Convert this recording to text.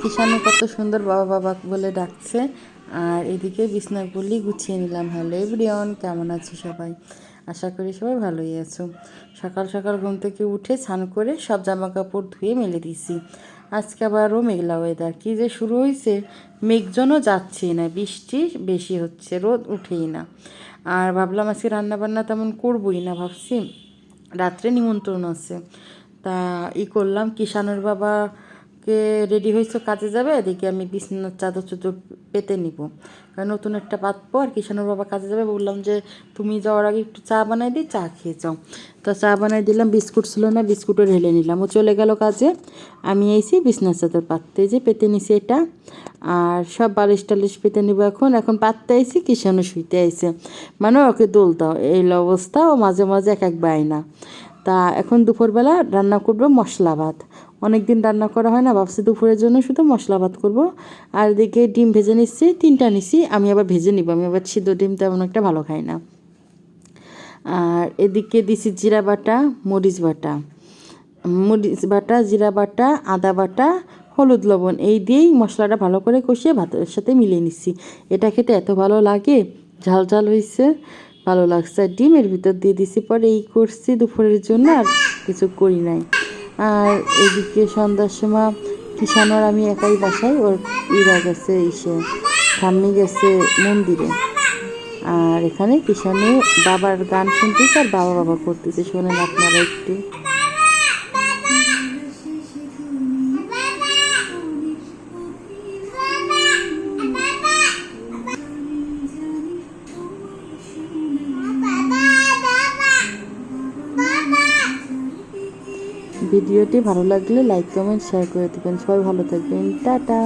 কিষানু কত সুন্দর বাবা বাবা বলে ডাকছে। আর এদিকে বিছনাগুলি গুছিয়ে নিলাম। হ্যালো এভরিওয়ান, কেমন আছো সবাই? আশা করি সবাই ভালোই আছো। সকাল সকাল ঘুম থেকে উঠে স্নান করে সব জামা কাপড় ধুয়ে মেলে দিছি। আজকে আবারও মেঘলা ওয়েদার, কী যে শুরু হয়েছে, মেঘজনও যাচ্ছেই না, বৃষ্টি বেশি হচ্ছে, রোদ উঠেই না। আর ভাবলাম আজকে রান্নাবান্না তেমন করবই না, ভাবছি রাত্রে নিমন্ত্রণ আছে। তা করলাম, কিষানুর বাবাকে রেডি হয়েছে, কাজে যাবে, এদিকে আমি বিছানার চাদর চুদর পেতে নিব, কারণ নতুন একটা পাতবো। আর কিষানুর বাবা কাজে যাবে, বললাম যে তুমি যাওয়ার আগে একটু চা বানাই দিই, চা খেয়ে যাও। তা চা বানাই দিলাম, বিস্কুট ছিল না, বিস্কুটও ঢেলে নিলাম। ও চলে গেল কাজে, আমি এসেছি বিছানার চাদর পাততে, যে পেতে নিছি এটা। আর সব বালিশ টালিশ পেতে নিব। এখন পাততে আইসি, কিষানু শুইতে আইসে, মানে ওকে দোল দাও এই অবস্থা। ও মাঝে মাঝে এক এক বায়না। তা এখন দুপুরবেলা রান্না করবো মশলা ভাত। অনেক দিন রান্না করা হয় না, ভাবছি দুপুরের জন্য শুধু মশলা ভাত করবো। আর এদিকে ডিম ভেজে নিচ্ছি, 3টা নিছি, আমি আবার ভেজে নিব, আমি আবার সিদ্ধ ডিম তেমন একটা ভালো খাই না। আর এদিকে দিছি জিরা বাটা, মরিচ বাটা, জিরা বাটা, আদা বাটা, হলুদ লবণ, এই দিয়েই মশলাটা ভালো করে কষিয়ে ভাতের সাথে মিলিয়ে নিচ্ছি। এটা খেতে এত ভালো লাগে, ঝাল ঝাল হয়েছে, ভালো লাগছে। আর ডিমের ভিতর দিয়ে দিছি, পরে এই করছি দুপুরের জন্য, আর কিছু করি নাই। আর এদিকে সন্ধ্যার সময় কিষানর আমি একাই বাসায়, ওর গেছে ঠাম্মি গেছে মন্দিরে। আর এখানে কিষানু বাবার গান শুনতেছে আর বাবা বাবা করতেছে, শোনেন আপনারা একটু। ভিডিওটি ভালো লাগলে লাইক কমেন্ট শেয়ার করে দেবেন। সবাই ভালো থাকবেন, টাটা।